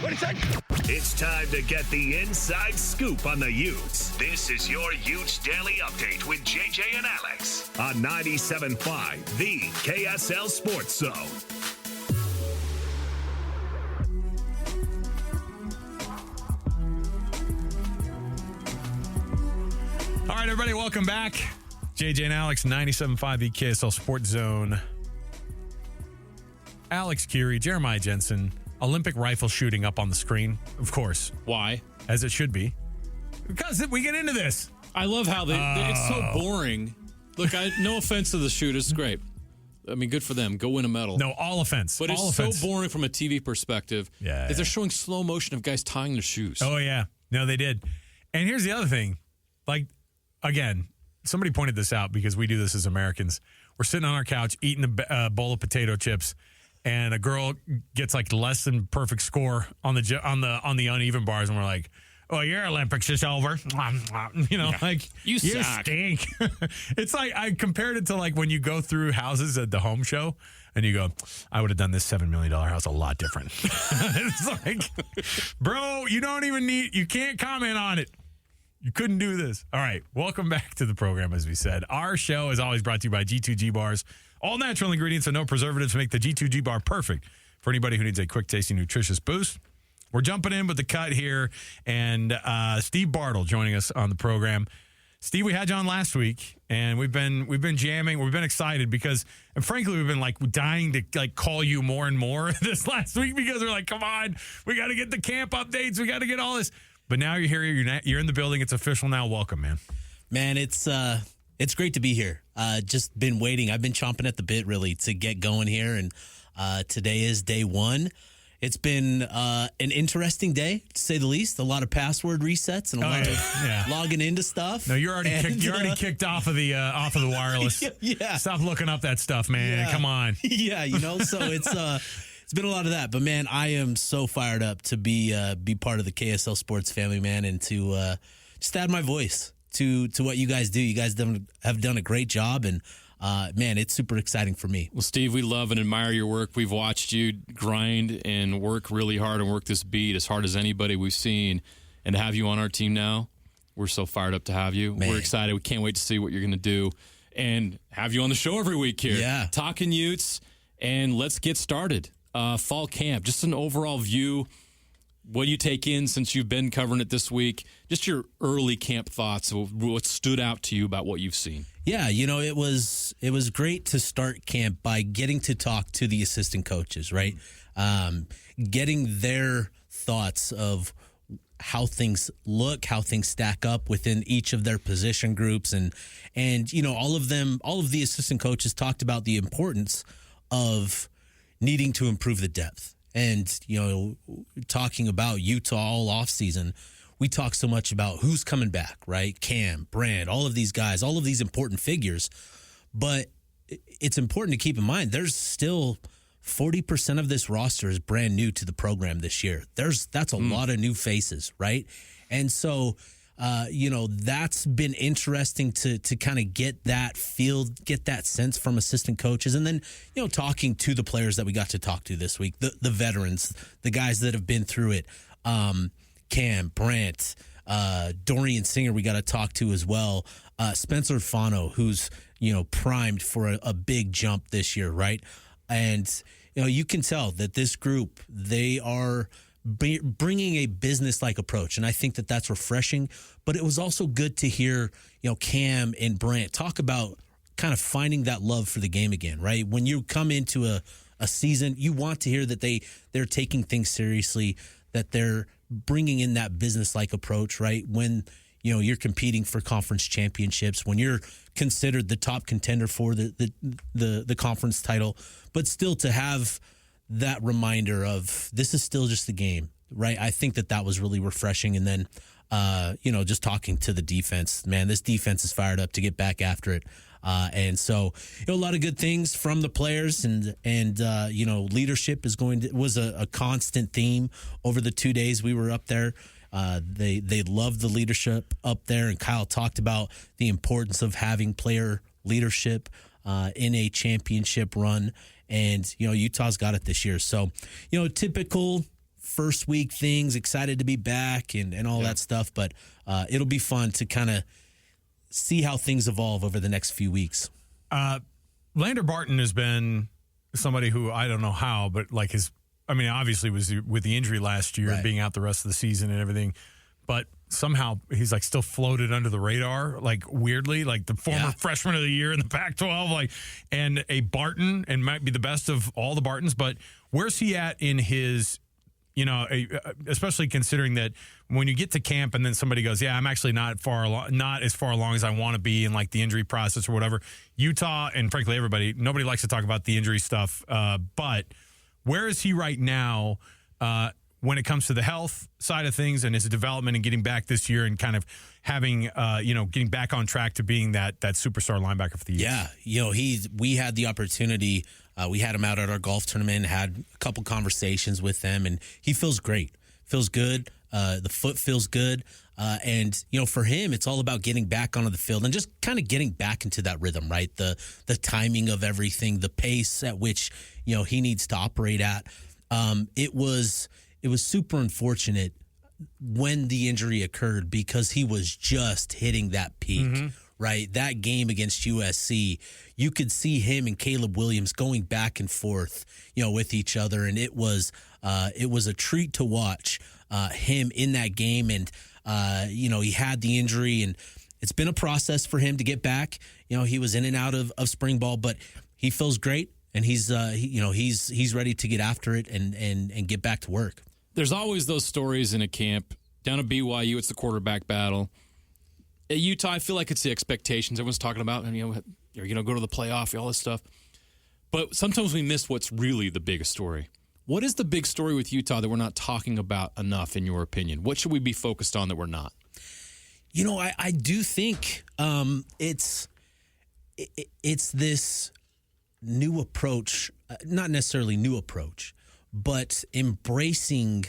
It's time to get the inside scoop on the Utes. This is your Utes Daily Update with JJ and Alex on 97.5, the KSL Sports Zone. All right, everybody, welcome back. JJ and Alex, 97.5, the KSL Sports Zone. Alex Curie, Jeremiah Jensen, Olympic rifle shooting up on the screen, of course. Why? As it should be. Because we get into this. I love how it's so boring. Look, no offense to the shooters, it's great. I mean, good for them. Go win a medal. No, all offense. But all it's offense. so boring from a TV perspective that they're showing slow motion of guys tying their shoes. Oh, yeah. No, they did. And here's the other thing. Like, again, somebody pointed this out because we do this as Americans. We're sitting on our couch eating a bowl of potato chips, and a girl gets like less than perfect score on the uneven bars, and we're like, "Oh, your Olympics is over." You know, like you stink. It's like I compared it to like when you go through houses at the home show, and you go, "I would have done this $7 million house a lot different." It's like, bro, you can't comment on it. You couldn't do this. All right. Welcome back to the program, as we said. Our show is always brought to you by G2G Bars. All natural ingredients and no preservatives make the G2G Bar perfect for anybody who needs a quick, tasty, nutritious boost. We're jumping in with the cut here, and Steve Bartle joining us on the program. Steve, we had you on last week, and we've been jamming. We've been excited because, and frankly, we've been like dying to like call you more and more this last week because we're like, come on, we got to get the camp updates. We got to get all this. But now you're here. You're in the building. It's official now. Welcome, man. Man, it's great to be here. Just been waiting. I've been chomping at the bit, really, to get going here. And today is day one. It's been an interesting day, to say the least. A lot of password resets and a lot of logging into stuff. No, you're already kicked off of the wireless. Yeah. Stop looking up that stuff, man. Yeah. Come on. Yeah, so it's been a lot of that. But, man, I am so fired up to be part of the KSL Sports family, man, and to just add my voice to what you guys do. You guys have done a great job, and, man, it's super exciting for me. Well, Steve, we love and admire your work. We've watched you grind and work really hard and work this beat as hard as anybody we've seen. And to have you on our team now, we're so fired up to have you. Man. We're excited. We can't wait to see what you're going to do and have you on the show every week here. Yeah. Talking Utes, and let's get started. Fall camp, just an overall view. What do you take in since you've been covering it this week? Just your early camp thoughts of what stood out to you about what you've seen. Yeah, it was great to start camp by getting to talk to the assistant coaches, right? Getting their thoughts of how things look, how things stack up within each of their position groups, and all of the assistant coaches talked about the importance of needing to improve the depth. And, talking about Utah all offseason, we talk so much about who's coming back, right? Cam, Brand, all of these guys, all of these important figures. But it's important to keep in mind, there's still 40% of this roster is brand new to the program this year. That's a lot of new faces, right? And so, that's been interesting to kind of get that feel, get that sense from assistant coaches. And then, talking to the players that we got to talk to this week, the veterans, the guys that have been through it, Cam, Brant, Dorian Singer we got to talk to as well, Spencer Fano, who's, primed for a big jump this year, right? And, you can tell that this group, they are bringing a business-like approach, and I think that that's refreshing. But it was also good to hear, Cam and Brant talk about kind of finding that love for the game again, right? When you come into a season, you want to hear that they're taking things seriously, that they're bringing in that business-like approach, right? When you're competing for conference championships, when you're considered the top contender for the conference title, but still to have that reminder of this is still just the game, right? I think that was really refreshing. And then, just talking to the defense, man, this defense is fired up to get back after it. And so, a lot of good things from the players, and leadership was a constant theme over the 2 days we were up there. They loved the leadership up there, and Kyle talked about the importance of having player leadership in a championship run. And, Utah's got it this year. So, typical first week things, excited to be back and all that stuff. But it'll be fun to kind of see how things evolve over the next few weeks. Lander Barton has been somebody who I don't know how, but like obviously was with the injury last year, being out the rest of the season and everything. But somehow he's like still floated under the radar, like weirdly, like the former freshman of the year in the Pac-12, like, and a Barton, and might be the best of all the Bartons. But where's he at in his, especially considering that when you get to camp and then somebody goes, yeah, I'm actually not as far along as I want to be in like the injury process or whatever. Utah and frankly nobody likes to talk about the injury stuff. But where is he right now? When it comes to the health side of things and his development and getting back this year and kind of having, getting back on track to being that superstar linebacker for the Utes. Yeah, we had the opportunity. We had him out at our golf tournament, had a couple conversations with him, and he feels great. Feels good. The foot feels good. And for him, it's all about getting back onto the field and just kind of getting back into that rhythm, right? The timing of everything, the pace at which, he needs to operate at. It was super unfortunate when the injury occurred because he was just hitting that peak, right? That game against USC, you could see him and Caleb Williams going back and forth, with each other, and it was a treat to watch him in that game. And he had the injury, and it's been a process for him to get back. He was in and out of spring ball, but he feels great, and he's ready to get after it and get back to work. There's always those stories in a camp. Down at BYU, it's the quarterback battle. At Utah, I feel like it's the expectations everyone's talking about. And, you're going to go to the playoff, all this stuff. But sometimes we miss what's really the biggest story. What is the big story with Utah that we're not talking about enough, in your opinion? What should we be focused on that we're not? I do think it's this new approach, not necessarily new approach, but embracing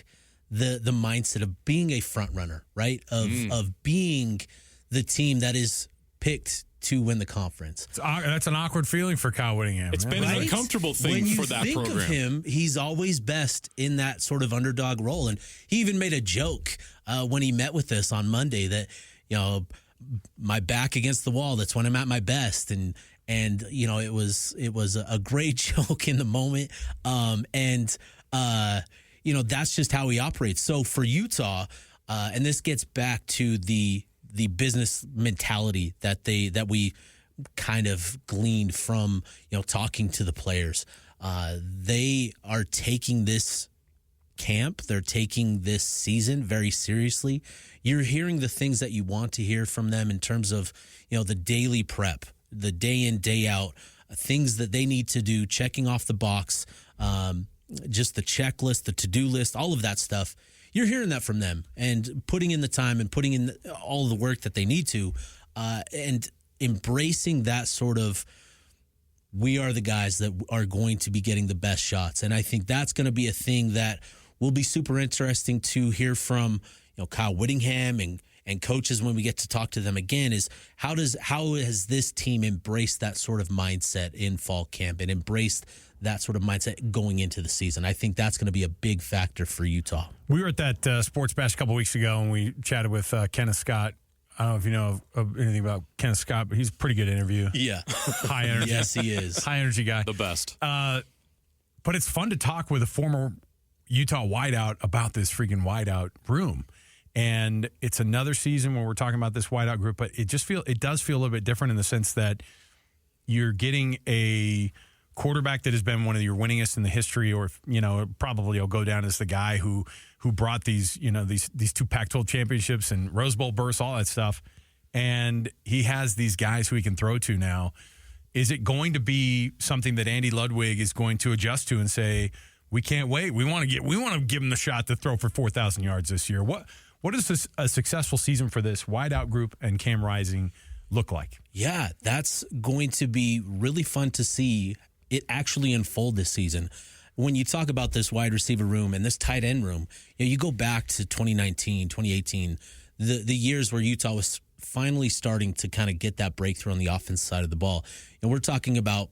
the mindset of being a front runner, right? Of being the team that is picked to win the conference. That's an awkward feeling for Kyle Whittingham. It's been an uncomfortable thing for that program. When you think of him, he's always best in that sort of underdog role. And he even made a joke when he met with us on Monday that, my back against the wall, that's when I'm at my best. And it was a great joke in the moment. That's just how he operates. So for Utah, and this gets back to the business mentality that we kind of gleaned from, talking to the players. They are taking this camp, they're taking this season very seriously. You're hearing the things that you want to hear from them in terms of, the daily prep, the day in, day out, things that they need to do, checking off the box, just the checklist, the to-do list, all of that stuff. You're hearing that from them and putting in the time and putting in all the work that they need to, and embracing that sort of, we are the guys that are going to be getting the best shots. And I think that's going to be a thing that will be super interesting to hear from, Kyle Whittingham and coaches when we get to talk to them again, is how has this team embraced that sort of mindset in fall camp and embraced that sort of mindset going into the season? I think that's going to be a big factor for Utah. We were at that Sports Bash a couple weeks ago, and we chatted with Kenneth Scott. I don't know if you know anything about Kenneth Scott, but he's a pretty good interview. Yeah. High energy. Yes, he is. High energy guy. The best. But it's fun to talk with a former Utah wideout about this freaking wideout room. And it's another season when we're talking about this wideout group, but it does feel a little bit different in the sense that you're getting a quarterback that has been one of your winningest in the history, or probably will go down as the guy who brought these two Pac-12 championships and Rose Bowl bursts, all that stuff. And he has these guys who he can throw to now. Is it going to be something that Andy Ludwig is going to adjust to and say, we can't wait, we want to give him the shot to throw for 4,000 yards this year? What does a successful season for this wideout group and Cam Rising look like? Yeah, that's going to be really fun to see it actually unfold this season. When you talk about this wide receiver room and this tight end room, you go back to 2019, 2018, the years where Utah was finally starting to kind of get that breakthrough on the offense side of the ball. And we're talking about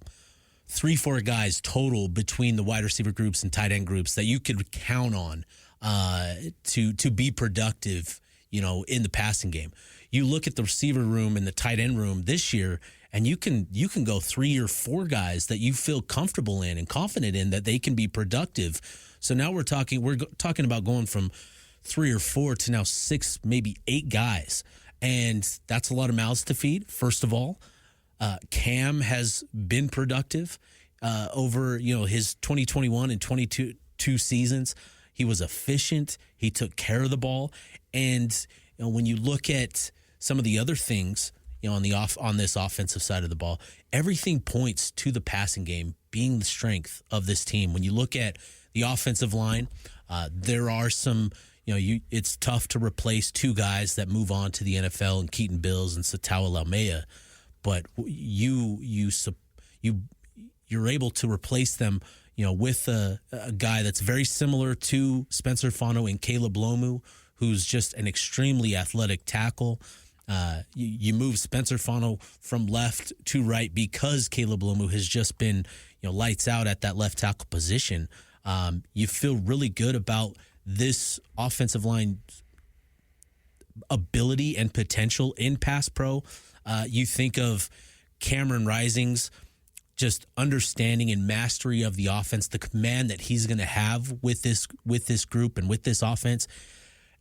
3-4 guys total between the wide receiver groups and tight end groups that you could count on to be productive, in the passing game. You look at the receiver room and the tight end room this year, and you can go 3 or 4 guys that you feel comfortable in and confident in that they can be productive. So now we're talking about going from 3 or 4 to now 6, maybe 8 guys, and that's a lot of mouths to feed. First of all, Cam has been productive over his 2021 and 22 seasons. He was efficient. He took care of the ball, and when you look at some of the other things, on this offensive side of the ball, everything points to the passing game being the strength of this team. When you look at the offensive line, there are some. It's tough to replace 2 guys that move on to the NFL, and Keaton Bills and Satawa Laumea, but you're able to replace them, with a guy that's very similar to Spencer Fano and Caleb Lomu, who's just an extremely athletic tackle. You move Spencer Fano from left to right because Caleb Lomu has just been, lights out at that left tackle position. You feel really good about this offensive line ability and potential in pass pro. You think of Cameron Rising's just understanding and mastery of the offense, the command that he's going to have with this group and with this offense.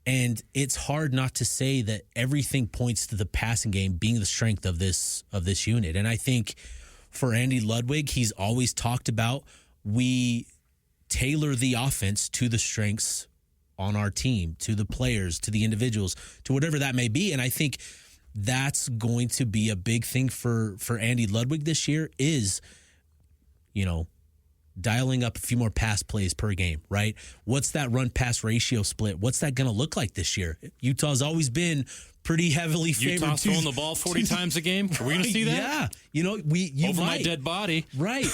And it's hard not to say that everything points to the passing game being the strength of this unit. And I think for Andy Ludwig, he's always talked about we tailor the offense to the strengths on our team, to the players, to the individuals, to whatever that may be. And I think that's going to be a big thing for Andy Ludwig this year is, dialing up a few more pass plays per game, right? What's that run-pass ratio split? What's that going to look like this year? Utah's always been pretty heavily favored. Utah's throwing the ball 40 times a game? Are we going to see that? Yeah. Over my dead body. Right.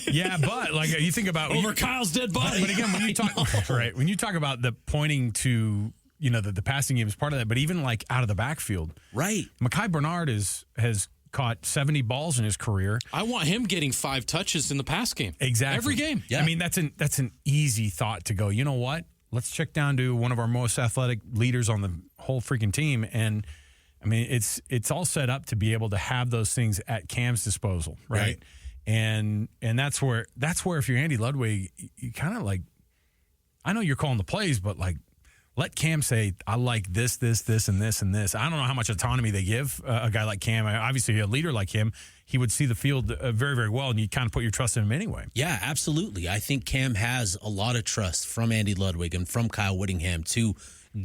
Yeah, but you think about... Over Kyle's dead body. But again, when you talk about the pointing to, the passing game is part of that, but even out of the backfield. Right. Mekhi Bernard has caught 70 balls in his career. I want him getting 5 touches in the pass game. Exactly. Every game. Yeah. I mean, that's an easy thought to go, you know what? Let's check down to one of our most athletic leaders on the whole freaking team. And I mean, it's all set up to be able to have those things at Cam's disposal, right? And that's where if you're Andy Ludwig, you kind of I know you're calling the plays, but let Cam say, I like this, and this, and this. I don't know how much autonomy they give a guy like Cam. Obviously, a leader like him, he would see the field very, very well, and you kind of put your trust in him anyway. Yeah, absolutely. I think Cam has a lot of trust from Andy Ludwig and from Kyle Whittingham to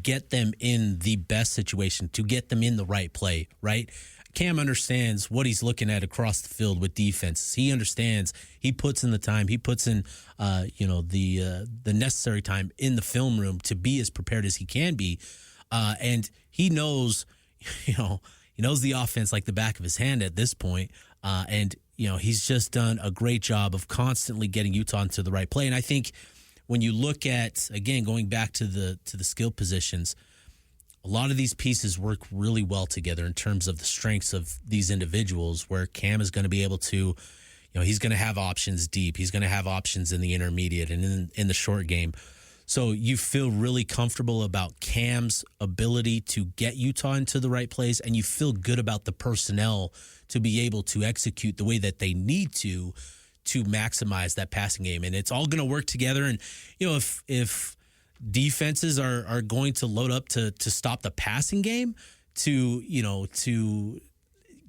get them in the best situation, to get them in the right play, right? Cam understands what he's looking at across the field with defenses. He understands. He puts in the time. He puts in, the necessary time in the film room to be as prepared as he can be, and he knows, he knows the offense like the back of his hand at this point, and he's just done a great job of constantly getting Utah into the right play. And I think when you look at, again, going back to the skill positions, a lot of these pieces work really well together in terms of the strengths of these individuals, where Cam is going to be able to, he's going to have options deep. He's going to have options in the intermediate and in the short game. So you feel really comfortable about Cam's ability to get Utah into the right place, and you feel good about the personnel to be able to execute the way that they need to maximize that passing game. And it's all going to work together. And, if defenses are going to load up to stop the passing game, to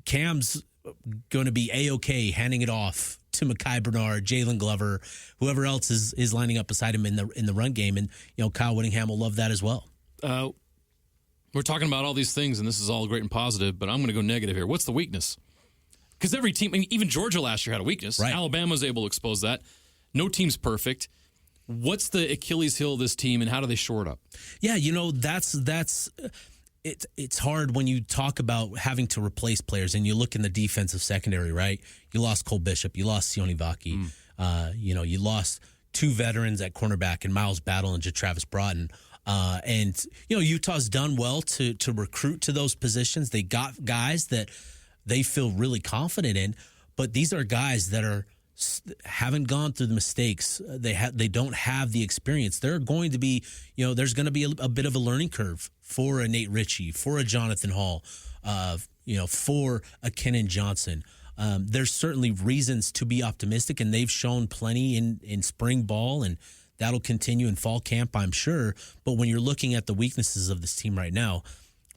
Cam's going to be A-OK handing it off to Mekhi Bernard, Jalen Glover, whoever else is lining up beside him in the run game. And, Kyle Whittingham will love that as well. We're talking about all these things, and this is all great and positive, but I'm going to go negative here. What's the weakness? Because every team, even Georgia last year had a weakness. Right. Alabama was able to expose that. No team's perfect. What's the Achilles heel of this team, and how do they shore it up? Yeah, it's hard when you talk about having to replace players, and you look in the defensive secondary, right? You lost Cole Bishop, you lost Sione Vaki, you lost 2 veterans at cornerback and Miles Battle and Travis Broughton. And Utah's done well to recruit to those positions. They got guys that they feel really confident in, but these are guys that are haven't gone through the mistakes. They don't have the experience. They're going to be, there's going to be a bit of a learning curve for a Nate Ritchie, for a Jonathan Hall, for a Kenan Johnson. There's certainly reasons to be optimistic, and they've shown plenty in spring ball, and that'll continue in fall camp, I'm sure. But when you're looking at the weaknesses of this team right now,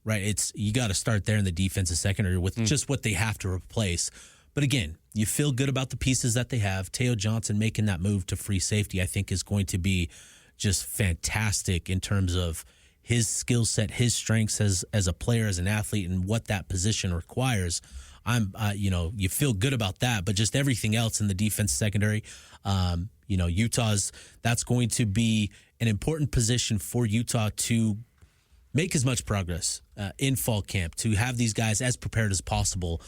right, you got to start there in the defensive secondary with just what they have to replace. But again, you feel good about the pieces that they have. Teo Johnson making that move to free safety, I think, is going to be just fantastic in terms of his skill set, his strengths as a player, as an athlete, and what that position requires. You feel good about that, but just everything else in the defense secondary, that's going to be an important position for Utah to make as much progress in fall camp, to have these guys as prepared as possible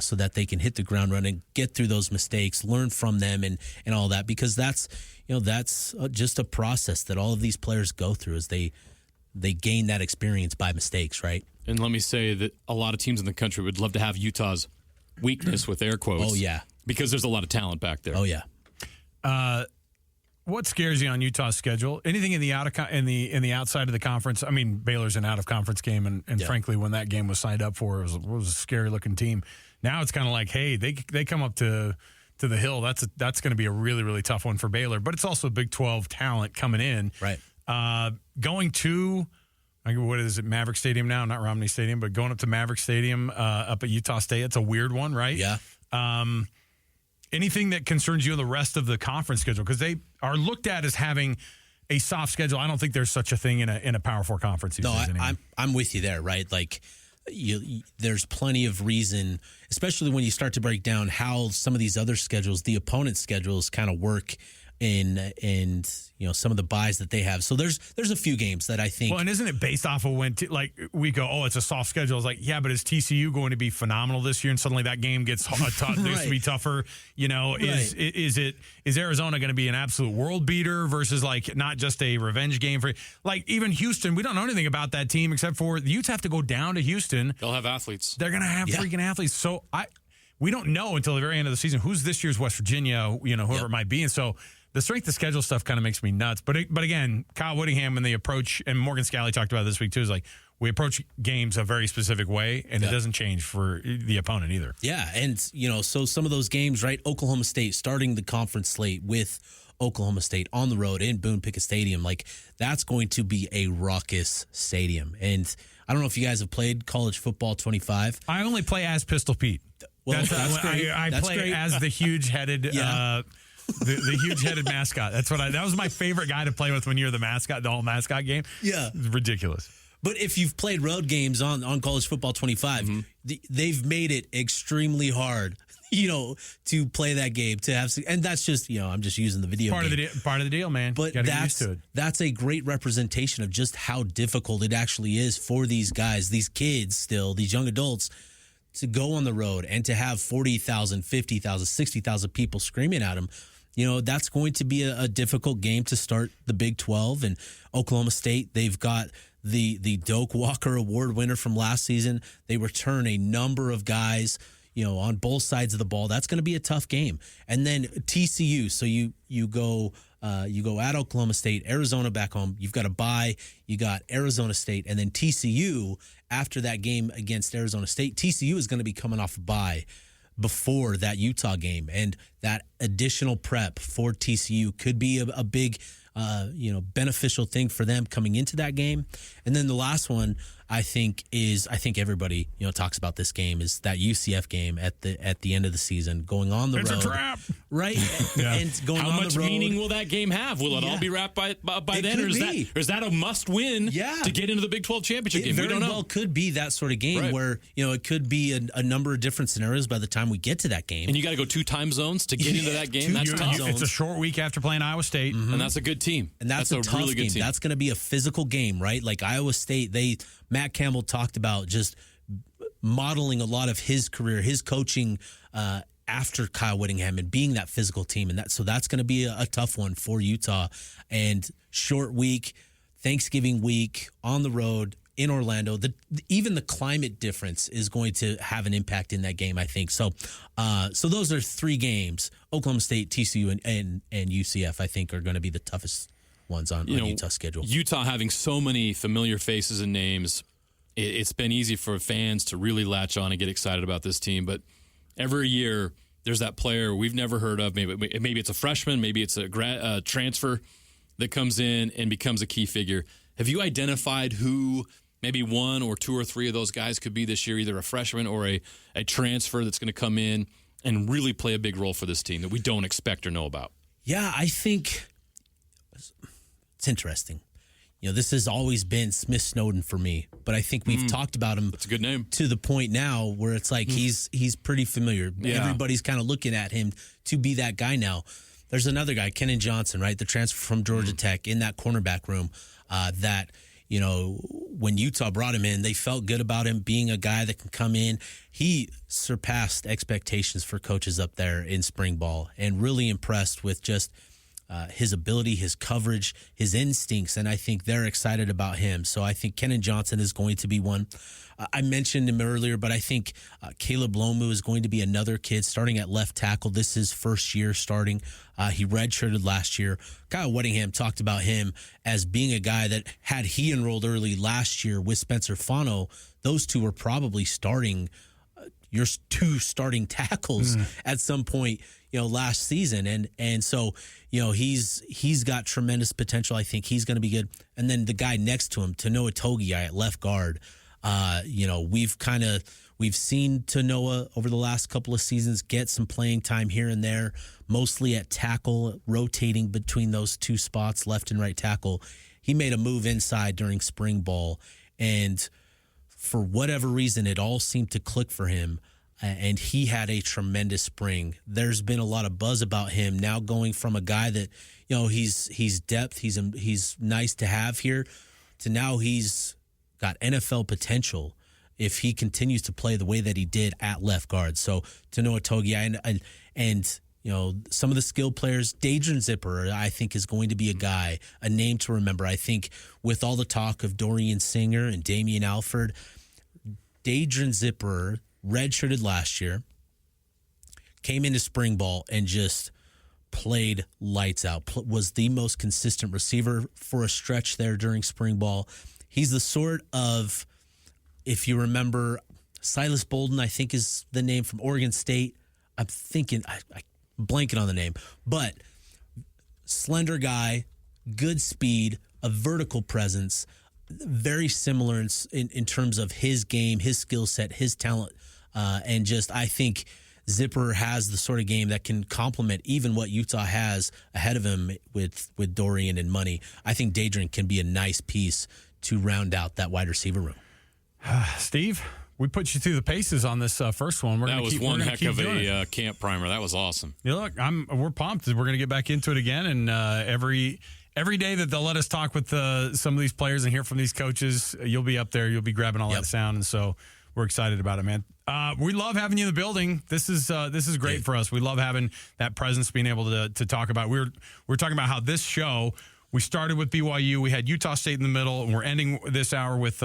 so that they can hit the ground running, get through those mistakes, learn from them and all that, because that's just a process that all of these players go through as they gain that experience by mistakes, right? And let me say that a lot of teams in the country would love to have Utah's weakness with air quotes. Oh, yeah. Because there's a lot of talent back there. Oh, yeah. What scares you on Utah's schedule? Anything in the outside of the conference? I mean, Baylor's an out of conference game, and frankly, when that game was signed up for, it was a scary looking team. Now it's kind of like, hey, they come up to the hill. That's going to be a really, really tough one for Baylor, but it's also Big 12 talent coming in. Right. Going to, what is it, Maverick Stadium now? Not Romney Stadium, but going up to Maverick Stadium up at Utah State. It's a weird one, right? Yeah. Anything that concerns you in the rest of the conference schedule? Because they are looked at as having a soft schedule. I don't think there's such a thing in a Power 4 conference. No, I'm with you there, right? Like, there's plenty of reason, especially when you start to break down how some of these other schedules, the opponent's schedules, kind of work and some of the buys that they have. So there's a few games that I think. Well, and isn't it based off of when we go, oh, it's a soft schedule? It's like, yeah, but is TCU going to be phenomenal this year? And suddenly that game gets tough. There's to be tougher. Right. Is Arizona going to be an absolute world beater versus like not just a revenge game for like even Houston? We don't know anything about that team except for the Utes have to go down to Houston. They'll have athletes. They're going to have freaking athletes. So we don't know until the very end of the season who's this year's West Virginia. Whoever it might be, and so. The strength of schedule stuff kind of makes me nuts. But again, Kyle Whittingham and the approach, and Morgan Scalley talked about it this week too, is like we approach games a very specific way, and it doesn't change for the opponent either. Yeah, and so some of those games, right? Oklahoma State starting the conference slate with Oklahoma State on the road in Boone Pickett Stadium, like that's going to be a raucous stadium. And I don't know if you guys have played college football 25. I only play as Pistol Pete. Well, that's great. I play great. As the huge-headed. The huge-headed mascot. That was my favorite guy to play with when you're the mascot, the whole mascot game. Yeah. It's ridiculous. But if you've played road games on College Football 25, they've made it extremely hard, to play that game, to have, and that's just, I'm just using the video game. Part of the deal, man. But that's a great representation of just how difficult it actually is for these guys, these kids still, these young adults, to go on the road and to have 40,000, 50,000, 60,000 people screaming at them. That's going to be a difficult game to start the Big 12. And Oklahoma State, they've got the Doak Walker Award winner from last season. They return a number of guys, on both sides of the ball. That's going to be a tough game. And then TCU, so you go at Oklahoma State, Arizona back home. You've got a bye. You got Arizona State, and then TCU after that game against Arizona State. TCU is going to be coming off a bye before that Utah game, and that additional prep for TCU could be a big beneficial thing for them coming into that game. And then the last one I think everybody talks about this game is that UCF game at the end of the season, going on the road. It's a trap, right? And going How on much the road. meaning will that game have? Will it all be wrapped by then, or is that a must win to get into the Big 12 championship game? Very we don't know. Well could be that sort of game where it could be a number of different scenarios by the time we get to that game. And you got to go 2 time zones to get into that game. That's tough. It's a short week after playing Iowa State, and that's a good team. And that's a tough really good game. team. That's going to be a physical game, right? Like Iowa State, Matt Campbell talked about just modeling a lot of his career, his coaching after Kyle Whittingham and being that physical team. And so that's going to be a tough one for Utah. And short week, Thanksgiving week, on the road, in Orlando. Even the climate difference is going to have an impact in that game, I think. So those are 3 games. Oklahoma State, TCU, and UCF, I think, are going to be the toughest ones on Utah's schedule. Utah having so many familiar faces and names, it's been easy for fans to really latch on and get excited about this team. But every year, there's that player we've never heard of. Maybe it's a freshman, maybe it's a transfer that comes in and becomes a key figure. Have you identified who maybe 1 or 2 or 3 of those guys could be this year, either a freshman or a transfer that's going to come in and really play a big role for this team that we don't expect or know about? Yeah, I think it's interesting. This has always been Smith Snowden for me, but I think we've talked about him. That's a good name. To the point now where it's like he's pretty familiar. Yeah. Everybody's kind of looking at him to be that guy now. There's another guy, Kenan Johnson, right? The transfer from Georgia Tech in that cornerback room that, when Utah brought him in, they felt good about him being a guy that can come in. He surpassed expectations for coaches up there in spring ball and really impressed with just his ability, his coverage, his instincts, and I think they're excited about him. So I think Kenan Johnson is going to be one. I mentioned him earlier, but I think Caleb Lomu is going to be another kid starting at left tackle. This is his first year starting. He redshirted last year. Kyle Whittingham talked about him as being a guy that had he enrolled early last year with Spencer Fano, those two were probably starting your 2 starting tackles at some point, last season. And so, he's got tremendous potential. I think he's going to be good. And then the guy next to him, Tanoa Togiai at left guard. We've seen Tanoa over the last couple of seasons get some playing time here and there, mostly at tackle, rotating between those 2 spots, left and right tackle. He made a move inside during spring ball, and for whatever reason, it all seemed to click for him, and he had a tremendous spring. There's been a lot of buzz about him now, going from a guy that, he's depth, he's nice to have here, to now he's got NFL potential if he continues to play the way that he did at left guard. So Tanoa Togiai and some of the skilled players, Dadrian Zipper, I think is going to be a guy, a name to remember. I think with all the talk of Dorian Singer and Damian Alford, Dadrian Zipper redshirted last year, came into spring ball and just played lights out, was the most consistent receiver for a stretch there during spring ball. He's the sort of, if you remember, Silas Bolden, I think is the name from Oregon State. I'm thinking, I'm blanking on the name, but slender guy, good speed, a vertical presence, very similar in terms of his game, his skill set, his talent, and just I think Zipper has the sort of game that can complement even what Utah has ahead of him with Dorian and Money. I think Dadrian can be a nice piece to round out that wide receiver room. Steve, we put you through the paces on this first one. That was one heck of a camp primer. That was awesome. Yeah, look, we're pumped. We're going to get back into it again, and every day that they'll let us talk with some of these players and hear from these coaches, you'll be up there. You'll be grabbing all that sound, and so we're excited about it, man. We love having you in the building. This is great for us. We love having that presence, being able to talk about. We're talking about how this show. We started with BYU. We had Utah State in the middle, and we're ending this hour with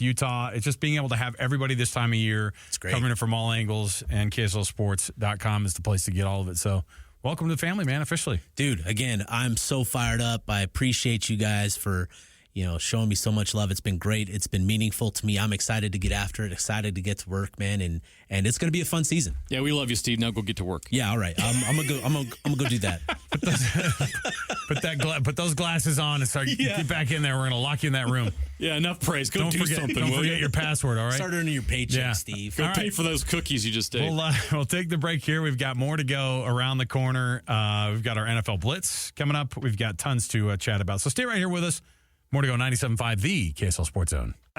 Utah. It's just being able to have everybody this time of year covering it from all angles, and KSLSports.com is the place to get all of it. So welcome to the family, man, officially. Dude, again, I'm so fired up. I appreciate you guys for showing me so much love. It's been great. It's been meaningful to me. I'm excited to get after it, excited to get to work, man, and it's going to be a fun season. Yeah, we love you, Steve. Now go get to work. Yeah, all right. I'm gonna go do that. Put those glasses on and start get back in there. We're gonna lock you in that room. Yeah, enough praise. Go do something. Don't forget your password. All right. Start earning your paycheck, Steve. Go pay for those cookies you just ate. We'll take the break here. We've got more to go around the corner. We've got our NFL Blitz coming up. We've got tons to chat about. So stay right here with us. More to go. 97.5, the KSL Sports Zone.